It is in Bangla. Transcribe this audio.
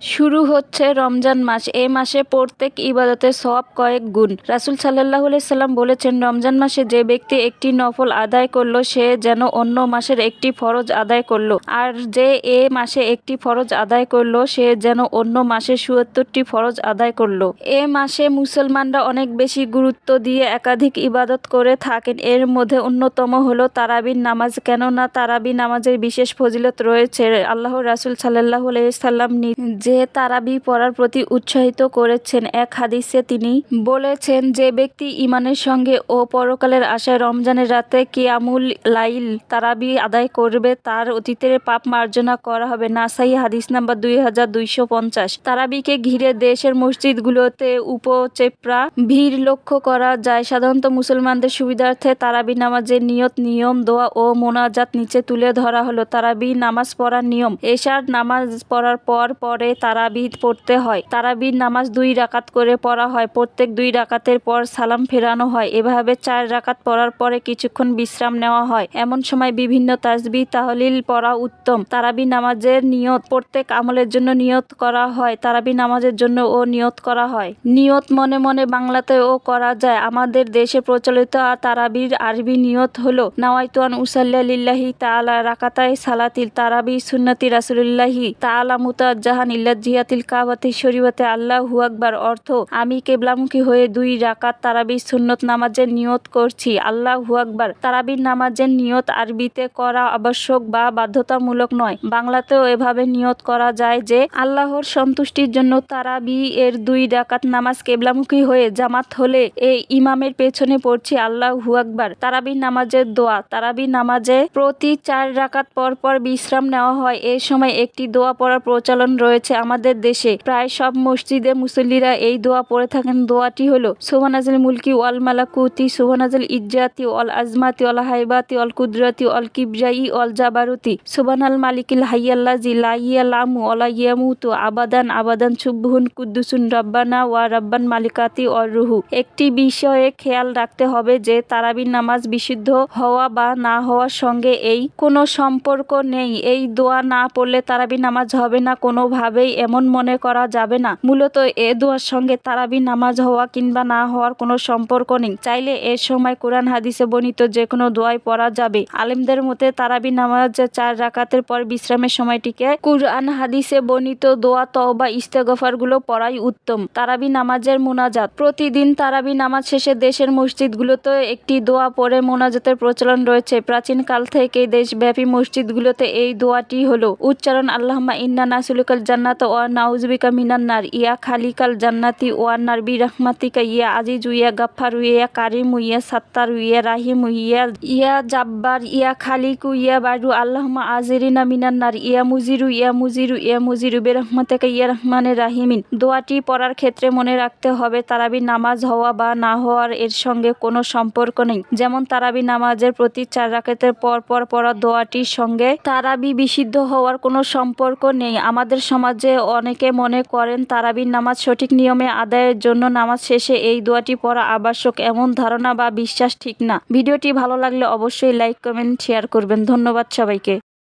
শুরু হচ্ছে রমজান মাস। এই মাসে প্রত্যেক ইবাদতের সওয়াব কয়েক গুণ। রাসূল সাল্লাল্লাহু আলাইহি সাল্লাম বলেছেন, রমজান মাসে যে ব্যক্তি একটি নফল আদায় করলো সে যেন অন্য মাসের একটি ফরজ আদায় করলো, আর যে এ মাসে একটি ফরজ আদায় করলো সে যেন অন্য মাসে ৭৪টি ফরজ আদায় করলো। এ মাসে মুসলমানরা অনেক বেশি গুরুত্ব দিয়ে একাধিক ইবাদত করে থাকেন। এর মধ্যে অন্যতম হলো তারাবির নামাজ। কেননা তারাবি নামাজের বিশেষ ফজিলত রয়েছে। আল্লাহর রাসূল সাল্লাল্লাহু আলাইহি সাল্লাম যে তারাবি পড়ার প্রতি উৎসাহিত করেছেন। এক হাদিসে তিনি বলেছেন, যে ব্যক্তি ঈমানের সঙ্গে ও পরকালের আশায় রমজানের রাতে কিয়ামুল লাইল তারাবি আদায় করবে তার অতীতের পাপ মার্জনা করা হবে। নাসাই হাদিস নাম্বার 2250। তারাবিকে ঘিরে দেশের মসজিদগুলোতে উপচেপড়া ভিড় লক্ষ্য করা যায়। সাধারণত মুসলমানদের সুবিধার্থে তারাবি নামাজের নিয়ত, নিয়ম, দোয়া ও মোনাজাত নিচে তুলে ধরা হলো। তারাবি নামাজ পড়ার নিয়ম। এশার নামাজ পড়ার পরে তারাবি পড়তে হয়। তারাবির নামাজ 2 রাকাত করে পড়া হয়। প্রত্যেক 2 রাকাতের পর সালাম ফেরানো হয়। এভাবে 4 রাকাত পড়ার পরে কিছুক্ষণ বিশ্রাম নেওয়া হয়। এমন সময় বিভিন্ন তাসবিহ তাহলিল পড়া উত্তম। তারাবি নামাজের নিয়ত। প্রত্যেক আমলের জন্য নিয়ত করা হয়। তারাবি নামাজের জন্য ও নিয়ত করা হয়। নিয়ত মনে মনে বাংলাতেও করা যায়। আমাদের দেশে প্রচলিত তারাবির আরবি নিয়ত হলো, নাওয়াইতু আন উসাল্লিয়া লিল্লাহি তাআলা রাকাতাই সালাতিল তারাবি সুন্নতি রাসূলিল্লাহি তাআলা মুতাওয়াজ্জিহান ইলা জিহাতিল কাবাতি শরীফাতে আল্লাহু আকবার। অর্থ, আমি কিবলামুখী হয়ে 2 রাকাত তারাবি সুন্নত নামাজের নিয়ত করছি। আল্লাহু আকবার। তারাবির নামাজের নিয়ত আরবিতে করা আবশ্যক বা বাধ্যতামূলক নয়। বাংলাতেও এভাবে নিয়ত করা যায় যে, আল্লাহর সন্তুষ্টির জন্য তারাবি এর 2 রাকাত নামাজ কিবলামুখী হয়ে জামাত হলে এই ইমামের পেছনে পড়ছি আল্লাহু আকবার। তারাবির নামাজের দোয়া। তারাবি নামাজে প্রতি 4 রাকাত পর পর বিশ্রাম নেওয়া হয়। এই সময় একটি দোয়া পড়ার প্রচলন রয়েছে আমাদের দেশে। প্রায় সব মসজিদে মুসল্লিরা এই দোয়া পড়ে থাকেন। দোয়াটি হলো, সুবহানাল মুলকি ওয়াল মালাকুতি সুবহানাল ইজ্জাতি ওয়াল আজমাতি ওয়াল হাইবাতি ওয়াল কুদরতি ওয়াল কিবরিয়াই ওয়াল জাবারুতি সুবহানাল মালিকিল হাইয়াল্লাযী লা ইয়ালামু ওয়ালা ইয়ামুতু আবাদান আবাদান সুবহুন কুদ্দুসুন রাব্বানা ওয়া রাব্বান মালিকাতি ওয়ার রুহু। একটি বিষয়ে খেয়াল রাখতে হবে যে তারাবির নামাজ বিশুদ্ধ হওয়া বা না হওয়ার সঙ্গে এই কোনো সম্পর্ক নেই। এই দোয়া না পড়লে তারাবি নামাজ হবে না কোনোভাবেই এমন মনে করা যাবে না। মূলত এ দোয়ার সঙ্গে তারাবি নামাজ হওয়া কিংবা না হওয়ার কোনো সম্পর্ক নেই। চাইলে এর সময় কোরআন হাদিসে বর্ণিত যে কোনো দোয়াই পড়া যাবে। আলেমদের মতে তারাবি নামাজ 4 রাকাতের পর বিশ্রামের সময়টিকে কুরআন হাদিসে বর্ণিত দোয়া, তওবা, ইস্তেগফার গুলো পড়াই উত্তম। তারাবি নামাজের মোনাজাত। প্রতিদিন তারাবি নামাজ শেষে দেশের মসজিদগুলোতে একটি দোয়া পড়ে মোনাজাতের প্রচলন রয়েছে। প্রাচীন কাল থেকেই দেশব্যাপী মসজিদগুলোতে এই দোয়াটি হলো উচ্চারণ, আল্লাহুম্মা ইন্না নাসআলুকাল জান্নাতা ওয়া নাউযু বিকা মিনান নার, ইয়া খালিকাল জান্নাতি ওয়ান নার বিরহমাতিকা ইয়া আজিজু ইয়া গাফফারু ইয়া কারিমু ইয়া সাত্তারু ইয়া রাহিমু ইয়া জাব্বার ইয়া খালিকু ইয়া বারু, আল্লাহুম্মা আজিরিনা মিনান নার, ইয়া মুজিরু ইয়া মুজিরু ইয়া মুজিরু বিরহমাতিকা ইয়া রহমানির রাহিমিন। দোয়াটি পড়ার ক্ষেত্রে মনে রাখতে হবে তারাবি নামাজ হওয়া বা না হওয়ার এর সঙ্গে কোনো সম্পর্ক নেই। যেমন তারাবি নামাজের প্রতি 4 রাকাতের পর পর পড়া দোয়াটির সঙ্গে তারাবি বিশুদ্ধ হওয়ার কোনো সম্পর্ক নেই। আমাদের সমাজে অনেকে মনে করেন তারাবির নামাজ সঠিক নিয়মে আদায়ের জন্য নামাজ শেষে এই দোয়াটি পড়া আবশ্যক। এমন ধারণা বা বিশ্বাস ঠিক না। ভিডিওটি ভালো লাগলে অবশ্যই লাইক, কমেন্ট, শেয়ার করবেন। ধন্যবাদ সবাইকে।